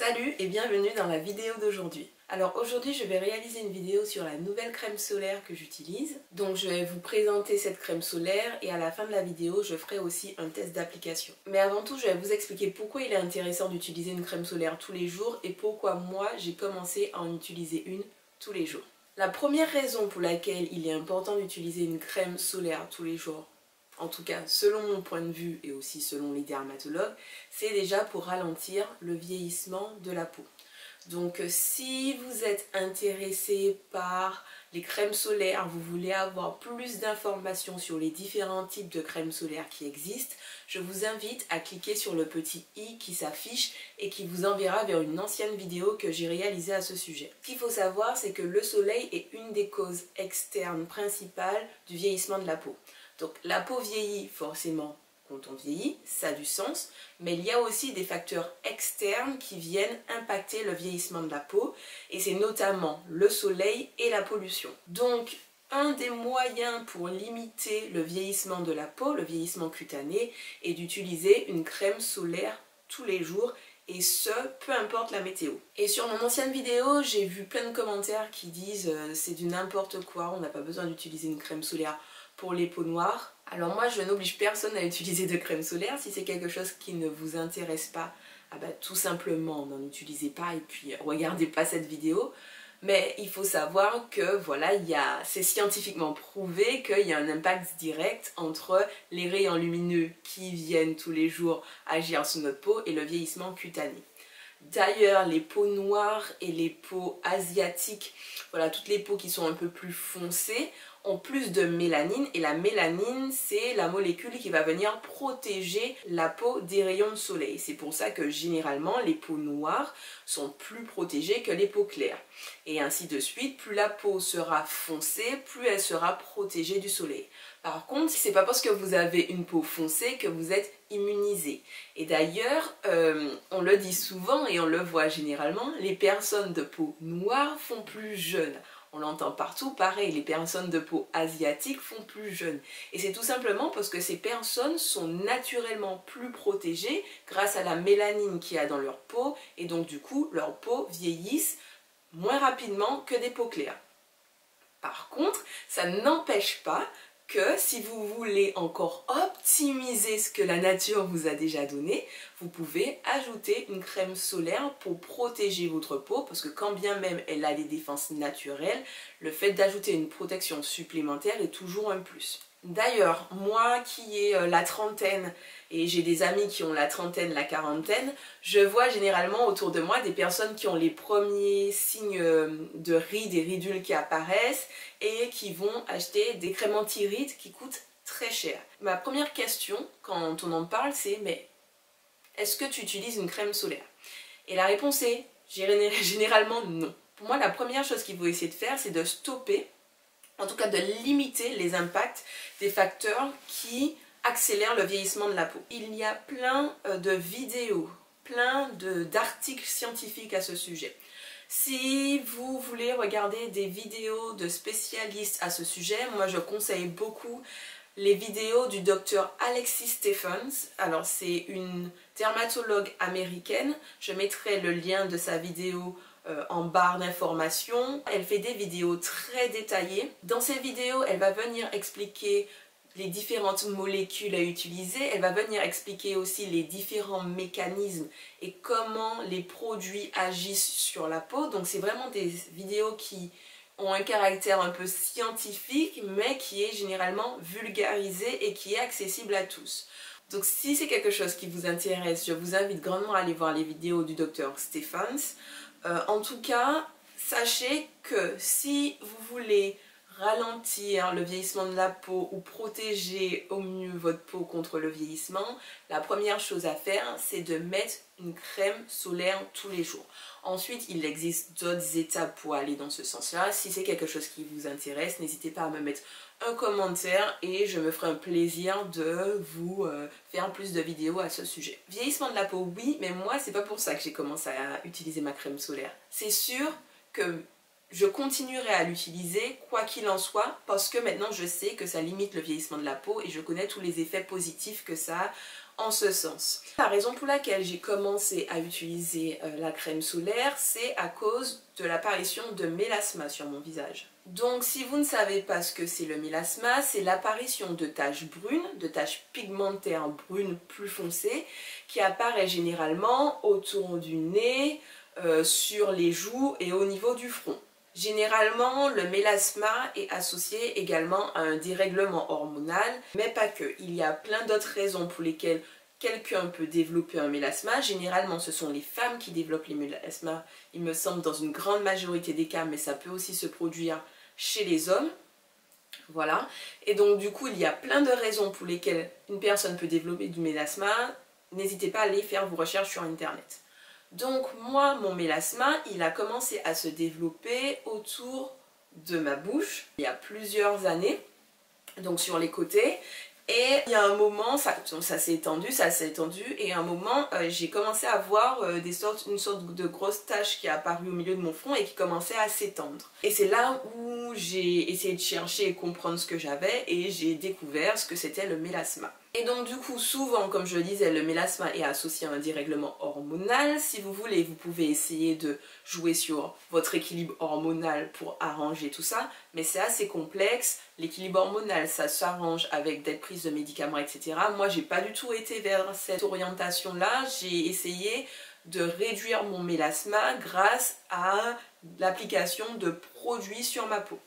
Salut et bienvenue dans la vidéo d'aujourd'hui. Alors aujourd'hui je vais réaliser une vidéo sur la nouvelle crème solaire que j'utilise. Donc je vais vous présenter cette crème solaire et à la fin de la vidéo je ferai aussi un test d'application. Mais avant tout je vais vous expliquer pourquoi il est intéressant d'utiliser une crème solaire tous les jours et pourquoi moi j'ai commencé à en utiliser une tous les jours. La première raison pour laquelle il est important d'utiliser une crème solaire tous les jours, en tout cas selon mon point de vue et aussi selon les dermatologues, c'est déjà pour ralentir le vieillissement de la peau. Donc si vous êtes intéressé par les crèmes solaires, vous voulez avoir plus d'informations sur les différents types de crèmes solaires qui existent, je vous invite à cliquer sur le petit i qui s'affiche et qui vous enverra vers une ancienne vidéo que j'ai réalisée à ce sujet. Ce qu'il faut savoir, c'est que le soleil est une des causes externes principales du vieillissement de la peau. Donc la peau vieillit forcément quand on vieillit, ça a du sens, mais il y a aussi des facteurs externes qui viennent impacter le vieillissement de la peau, et c'est notamment le soleil et la pollution. Donc un des moyens pour limiter le vieillissement de la peau, le vieillissement cutané, est d'utiliser une crème solaire tous les jours, et ce, peu importe la météo. Et sur mon ancienne vidéo, j'ai vu plein de commentaires qui disent c'est du n'importe quoi, on n'a pas besoin d'utiliser une crème solaire pour les peaux noires. Alors moi je n'oblige personne à utiliser de crème solaire. Si c'est quelque chose qui ne vous intéresse pas, tout simplement n'en utilisez pas et puis regardez pas cette vidéo. Mais il faut savoir que voilà, c'est scientifiquement prouvé qu'il y a un impact direct entre les rayons lumineux qui viennent tous les jours agir sur notre peau et le vieillissement cutané. D'ailleurs, les peaux noires et les peaux asiatiques, voilà, toutes les peaux qui sont un peu plus foncées, ont plus de mélanine, et la mélanine c'est la molécule qui va venir protéger la peau des rayons de soleil. C'est pour ça que généralement les peaux noires sont plus protégées que les peaux claires. Et ainsi de suite, plus la peau sera foncée, plus elle sera protégée du soleil. Par contre, c'est pas parce que vous avez une peau foncée que vous êtes immunisé. Et d'ailleurs, on le dit souvent et on le voit généralement, les personnes de peau noire font plus jeunes. On l'entend partout, pareil, les personnes de peau asiatique font plus jeunes. Et c'est tout simplement parce que ces personnes sont naturellement plus protégées grâce à la mélanine qu'il y a dans leur peau, et donc du coup, leur peau vieillissent moins rapidement que des peaux claires. Par contre, ça n'empêche pas que si vous voulez encore optimiser ce que la nature vous a déjà donné, vous pouvez ajouter une crème solaire pour protéger votre peau, parce que quand bien même elle a des défenses naturelles, le fait d'ajouter une protection supplémentaire est toujours un plus. D'ailleurs, moi qui ai la trentaine, et j'ai des amis qui ont la trentaine, la quarantaine, je vois généralement autour de moi des personnes qui ont les premiers signes de rides et ridules qui apparaissent et qui vont acheter des crèmes anti-rides qui coûtent très cher. Ma première question quand on en parle, c'est mais est-ce que tu utilises une crème solaire? Et la réponse est généralement non. Pour moi, la première chose qu'il faut essayer de faire, c'est de stopper, en tout cas de limiter les impacts des facteurs qui accélèrent le vieillissement de la peau. Il y a plein de vidéos, plein d'articles scientifiques à ce sujet. Si vous voulez regarder des vidéos de spécialistes à ce sujet, moi je conseille beaucoup les vidéos du docteur Alexis Stephens. Alors c'est une dermatologue américaine, je mettrai le lien de sa vidéo en barre d'informations. Elle fait des vidéos très détaillées. Dans ces vidéos, elle va venir expliquer les différentes molécules à utiliser, elle va venir expliquer aussi les différents mécanismes et comment les produits agissent sur la peau. Donc c'est vraiment des vidéos qui ont un caractère un peu scientifique, mais qui est généralement vulgarisé et qui est accessible à tous. Donc si c'est quelque chose qui vous intéresse, je vous invite grandement à aller voir les vidéos du docteur Stephens. En tout cas, sachez que si vous voulez ralentir le vieillissement de la peau ou protéger au mieux votre peau contre le vieillissement, la première chose à faire, c'est de mettre une crème solaire tous les jours. Ensuite, il existe d'autres étapes pour aller dans ce sens-là. Si c'est quelque chose qui vous intéresse, n'hésitez pas à me mettre un commentaire et je me ferai un plaisir de vous faire plus de vidéos à ce sujet. Vieillissement de la peau, oui, mais moi, c'est pas pour ça que j'ai commencé à utiliser ma crème solaire. C'est sûr que je continuerai à l'utiliser quoi qu'il en soit, parce que maintenant je sais que ça limite le vieillissement de la peau et je connais tous les effets positifs que ça a en ce sens. La raison pour laquelle j'ai commencé à utiliser la crème solaire, c'est à cause de l'apparition de mélasma sur mon visage. Donc si vous ne savez pas ce que c'est le mélasma, c'est l'apparition de taches brunes, de taches pigmentaires brunes plus foncées, qui apparaît généralement autour du nez, sur les joues et au niveau du front. Généralement, le mélasma est associé également à un dérèglement hormonal, mais pas que. Il y a plein d'autres raisons pour lesquelles quelqu'un peut développer un mélasma. Généralement, ce sont les femmes qui développent les mélasmas, il me semble, dans une grande majorité des cas, mais ça peut aussi se produire chez les hommes. Voilà. Et donc, du coup, il y a plein de raisons pour lesquelles une personne peut développer du mélasma. N'hésitez pas à aller faire vos recherches sur Internet. Donc moi, mon mélasma, il a commencé à se développer autour de ma bouche il y a plusieurs années, donc sur les côtés. Et il y a un moment, ça s'est étendu, et à un moment, j'ai commencé à voir une sorte de grosse tache qui est apparue au milieu de mon front et qui commençait à s'étendre. Et c'est là où j'ai essayé de chercher et comprendre ce que j'avais, et j'ai découvert ce que c'était le mélasma. Et donc du coup, souvent, comme je le disais, le mélasma est associé à un dérèglement hormonal. Si vous voulez, vous pouvez essayer de jouer sur votre équilibre hormonal pour arranger tout ça, mais c'est assez complexe. L'équilibre hormonal, ça s'arrange avec des prises de médicaments, etc. Moi, j'ai pas du tout été vers cette orientation-là. J'ai essayé de réduire mon mélasma grâce à l'application de produits sur ma peau.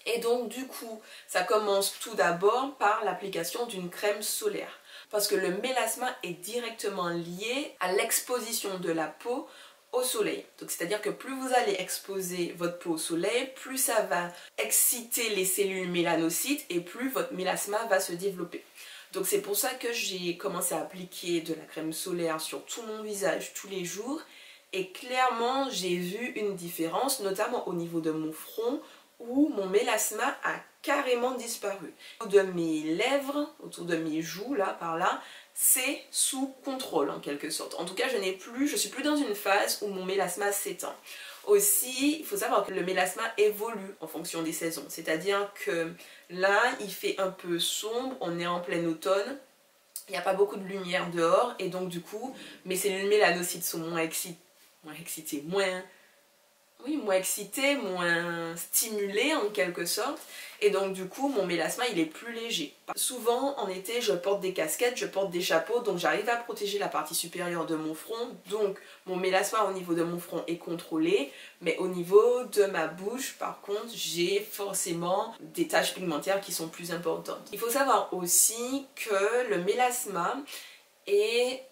Et donc du coup, ça commence tout d'abord par l'application d'une crème solaire. Parce que le mélasma est directement lié à l'exposition de la peau au soleil. Donc c'est-à-dire que plus vous allez exposer votre peau au soleil, plus ça va exciter les cellules mélanocytes et plus votre mélasma va se développer. Donc c'est pour ça que j'ai commencé à appliquer de la crème solaire sur tout mon visage tous les jours. Et clairement, j'ai vu une différence, notamment au niveau de mon front, où mon mélasma a carrément disparu. Autour de mes lèvres, autour de mes joues, là, par là, c'est sous contrôle en quelque sorte. En tout cas, je suis plus dans une phase où mon mélasma s'étend. Aussi, il faut savoir que le mélasma évolue en fonction des saisons. C'est-à-dire que là, il fait un peu sombre, on est en plein automne, il n'y a pas beaucoup de lumière dehors, et donc du coup, mes cellules mélanocytes sont moins excitées, moins stimulées en quelque sorte, et donc du coup mon mélasma il est plus léger. Souvent en été je porte des casquettes, je porte des chapeaux, donc j'arrive à protéger la partie supérieure de mon front, donc mon mélasma au niveau de mon front est contrôlé, mais au niveau de ma bouche par contre j'ai forcément des taches pigmentaires qui sont plus importantes. Il faut savoir aussi que le mélasma est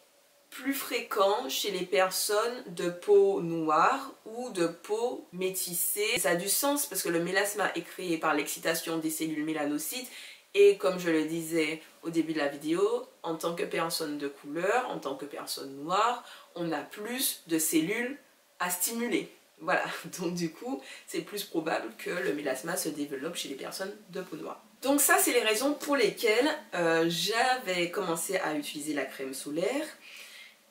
plus fréquent chez les personnes de peau noire ou de peau métissée. Ça a du sens parce que le mélasma est créé par l'excitation des cellules mélanocytes et comme je le disais au début de la vidéo, en tant que personne de couleur, en tant que personne noire, on a plus de cellules à stimuler. Voilà, donc du coup, c'est plus probable que le mélasma se développe chez les personnes de peau noire. Donc ça, c'est les raisons pour lesquelles j'avais commencé à utiliser la crème solaire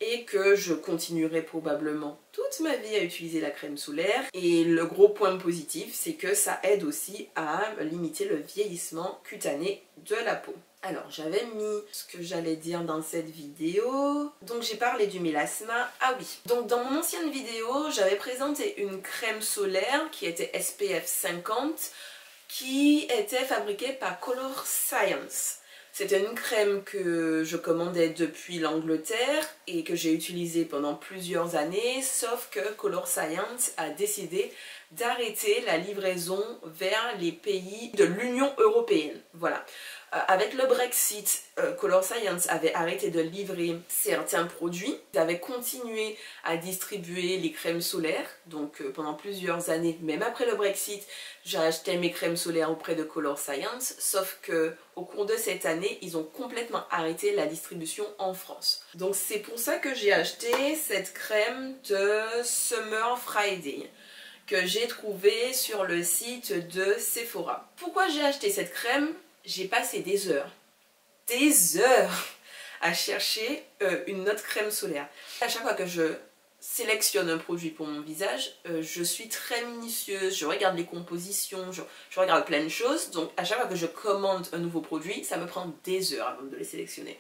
et que je continuerai probablement toute ma vie à utiliser la crème solaire. Et le gros point positif, c'est que ça aide aussi à limiter le vieillissement cutané de la peau. Alors, j'avais mis ce que j'allais dire dans cette vidéo. Donc, j'ai parlé du mélasma. Ah oui. Donc, dans mon ancienne vidéo, j'avais présenté une crème solaire qui était SPF 50 qui était fabriquée par Color Science. C'était une crème que je commandais depuis l'Angleterre et que j'ai utilisée pendant plusieurs années, sauf que Color Science a décidé d'arrêter la livraison vers les pays de l'Union européenne. Voilà. Avec le Brexit, Color Science avait arrêté de livrer certains produits. Ils avaient continué à distribuer les crèmes solaires, donc pendant plusieurs années, même après le Brexit, j'ai acheté mes crèmes solaires auprès de Color Science, sauf que au cours de cette année, ils ont complètement arrêté la distribution en France. Donc c'est pour ça que j'ai acheté cette crème de Summer Friday que j'ai trouvée sur le site de Sephora. Pourquoi j'ai acheté cette crème? J'ai passé des heures à chercher une autre crème solaire. À chaque fois que je sélectionne un produit pour mon visage, je suis très minutieuse, je regarde les compositions, je regarde plein de choses. Donc à chaque fois que je commande un nouveau produit, ça me prend des heures avant de les sélectionner.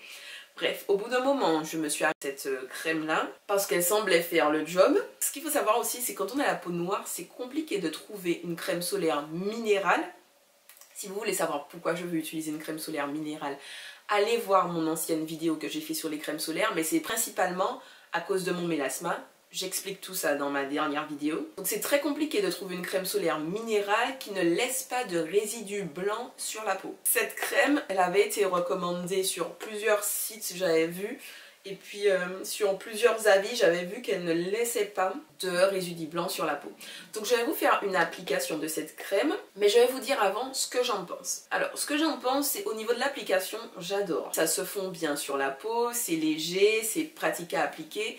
Bref, au bout d'un moment, je me suis arrêtée cette crème là parce qu'elle semblait faire le job. Ce qu'il faut savoir aussi, c'est quand on a la peau noire, c'est compliqué de trouver une crème solaire minérale. Si vous voulez savoir pourquoi je veux utiliser une crème solaire minérale, allez voir mon ancienne vidéo que j'ai fait sur les crèmes solaires, mais c'est principalement à cause de mon mélasma. J'explique tout ça dans ma dernière vidéo. Donc c'est très compliqué de trouver une crème solaire minérale qui ne laisse pas de résidus blancs sur la peau. Cette crème, elle avait été recommandée sur plusieurs sites, j'avais vu. Et puis sur plusieurs avis, j'avais vu qu'elle ne laissait pas de résidus blancs sur la peau. Donc je vais vous faire une application de cette crème, mais je vais vous dire avant ce que j'en pense. Alors ce que j'en pense, c'est au niveau de l'application, j'adore. Ça se fond bien sur la peau, c'est léger, c'est pratique à appliquer.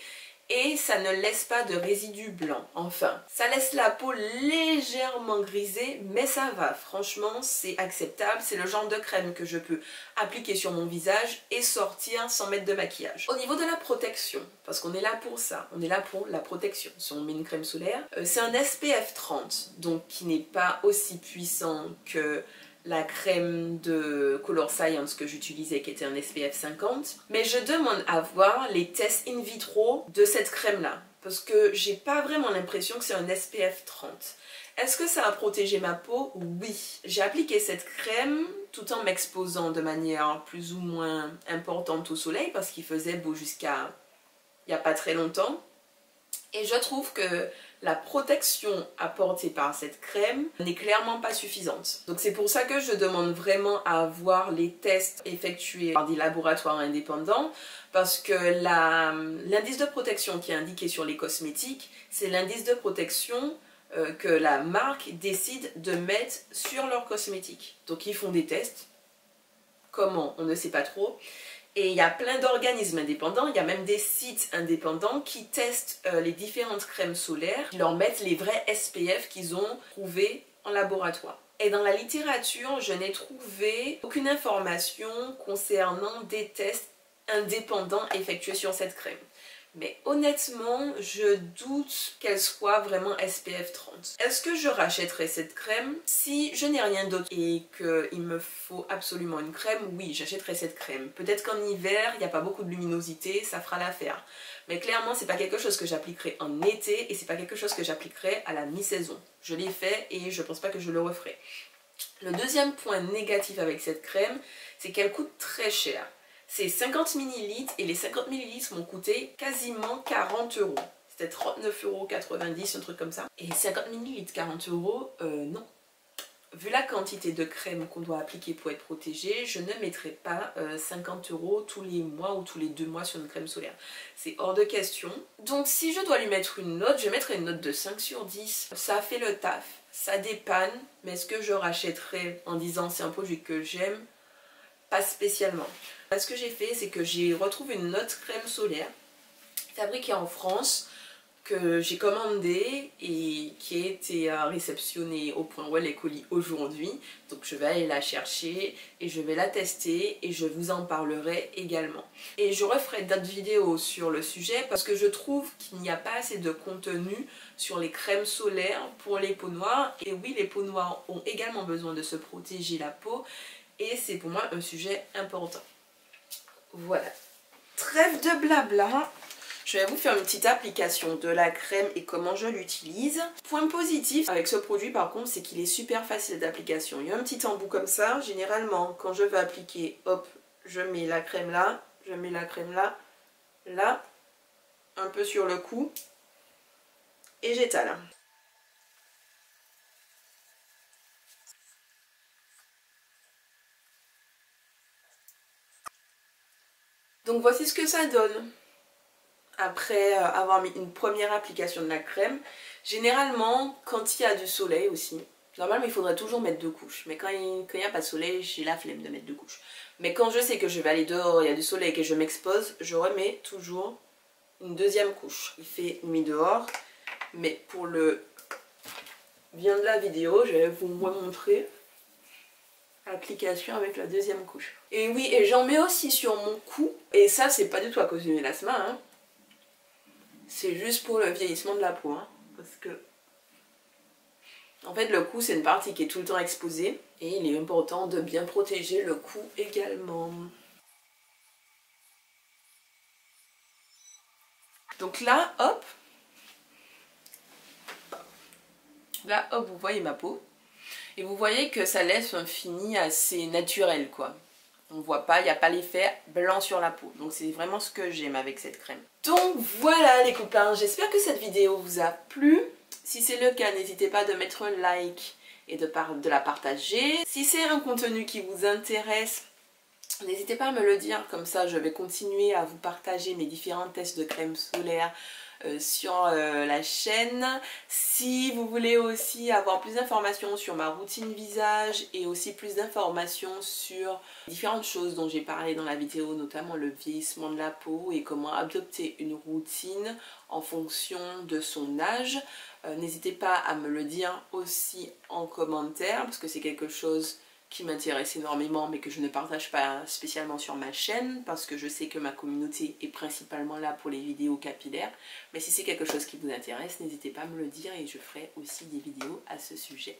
Et ça ne laisse pas de résidus blancs. Enfin, ça laisse la peau légèrement grisée, mais ça va. Franchement, c'est acceptable. C'est le genre de crème que je peux appliquer sur mon visage et sortir sans mettre de maquillage. Au niveau de la protection, parce qu'on est là pour ça, on est là pour la protection. Si on met une crème solaire, c'est un SPF 30, donc qui n'est pas aussi puissant que la crème de Color Science que j'utilisais qui était un SPF 50, mais je demande à voir les tests in vitro de cette crème là parce que j'ai pas vraiment l'impression que c'est un SPF 30. Est-ce que ça a protégé ma peau? Oui. J'ai appliqué cette crème tout en m'exposant de manière plus ou moins importante au soleil parce qu'il faisait beau jusqu'à il n'y a pas très longtemps. Et je trouve que la protection apportée par cette crème n'est clairement pas suffisante. Donc c'est pour ça que je demande vraiment à voir les tests effectués par des laboratoires indépendants parce que l'indice de protection qui est indiqué sur les cosmétiques, c'est l'indice de protection que la marque décide de mettre sur leurs cosmétiques. Donc ils font des tests. Comment? On ne sait pas trop. Et il y a plein d'organismes indépendants, il y a même des sites indépendants qui testent les différentes crèmes solaires, qui leur mettent les vrais SPF qu'ils ont trouvés en laboratoire. Et dans la littérature, je n'ai trouvé aucune information concernant des tests indépendants effectués sur cette crème. Mais honnêtement, je doute qu'elle soit vraiment SPF 30. Est-ce que je rachèterai cette crème? Si je n'ai rien d'autre et qu'il me faut absolument une crème, oui, j'achèterai cette crème. Peut-être qu'en hiver, il n'y a pas beaucoup de luminosité, ça fera l'affaire. Mais clairement, c'est pas quelque chose que j'appliquerai en été et c'est pas quelque chose que j'appliquerai à la mi-saison. Je l'ai fait et je pense pas que je le referai. Le deuxième point négatif avec cette crème, c'est qu'elle coûte très cher. C'est 50 ml et les 50 ml m'ont coûté quasiment 40 €. C'était 39,90 €, un truc comme ça. Et 50 ml, 40 €, non. Vu la quantité de crème qu'on doit appliquer pour être protégé, je ne mettrai pas 50 € tous les mois ou tous les 2 mois sur une crème solaire. C'est hors de question. Donc si je dois lui mettre une note, je mettrai une note de 5 sur 10. Ça fait le taf, ça dépanne, mais est-ce que je rachèterai en disant c'est un produit que j'aime? Pas spécialement. Ce que j'ai fait, c'est que j'ai retrouvé une autre crème solaire fabriquée en France que j'ai commandée et qui a été réceptionnée au point où elle est colis aujourd'hui. Donc je vais aller la chercher et je vais la tester et je vous en parlerai également. Et je referai d'autres vidéos sur le sujet parce que je trouve qu'il n'y a pas assez de contenu sur les crèmes solaires pour les peaux noires. Et oui, les peaux noires ont également besoin de se protéger la peau et c'est pour moi un sujet important. Voilà, trêve de blabla, je vais vous faire une petite application de la crème et comment je l'utilise. Point positif avec ce produit par contre, c'est qu'il est super facile d'application. Il y a un petit embout comme ça, généralement quand je veux appliquer, hop, je mets la crème là, je mets la crème là, là, un peu sur le cou et j'étale. Donc voici ce que ça donne après avoir mis une première application de la crème. Généralement, quand il y a du soleil aussi, normalement il faudrait toujours mettre 2 couches, mais quand il n'y a pas de soleil, j'ai la flemme de mettre 2 couches. Mais quand je sais que je vais aller dehors, il y a du soleil et que je m'expose, je remets toujours une deuxième couche. Il fait nuit dehors, mais pour le bien de la vidéo, je vais vous remontrer l'application avec la deuxième couche. Et oui, et j'en mets aussi sur mon cou, et ça c'est pas du tout à cause du mélasma, hein. C'est juste pour le vieillissement de la peau, hein, parce que en fait le cou c'est une partie qui est tout le temps exposée et il est important de bien protéger le cou également. Donc là, hop. Là, hop, vous voyez ma peau. Et vous voyez que ça laisse un fini assez naturel, quoi. On voit pas, il n'y a pas l'effet blanc sur la peau. Donc c'est vraiment ce que j'aime avec cette crème. Donc voilà les copains, j'espère que cette vidéo vous a plu. Si c'est le cas, n'hésitez pas de mettre un like et de la partager. Si c'est un contenu qui vous intéresse, n'hésitez pas à me le dire, comme ça je vais continuer à vous partager mes différents tests de crème solaire sur la chaîne. Si vous voulez aussi avoir plus d'informations sur ma routine visage et aussi plus d'informations sur différentes choses dont j'ai parlé dans la vidéo, notamment le vieillissement de la peau et comment adopter une routine en fonction de son âge, n'hésitez pas à me le dire aussi en commentaire parce que c'est quelque chose qui m'intéresse énormément mais que je ne partage pas spécialement sur ma chaîne parce que je sais que ma communauté est principalement là pour les vidéos capillaires. Mais si c'est quelque chose qui vous intéresse, n'hésitez pas à me le dire et je ferai aussi des vidéos à ce sujet.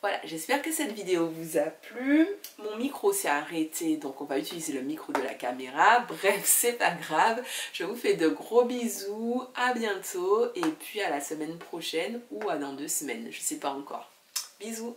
Voilà, j'espère que cette vidéo vous a plu. Mon micro s'est arrêté, donc on va utiliser le micro de la caméra. Bref, c'est pas grave. Je vous fais de gros bisous, à bientôt et puis à la semaine prochaine ou à dans 2 semaines, je sais pas encore. Bisous!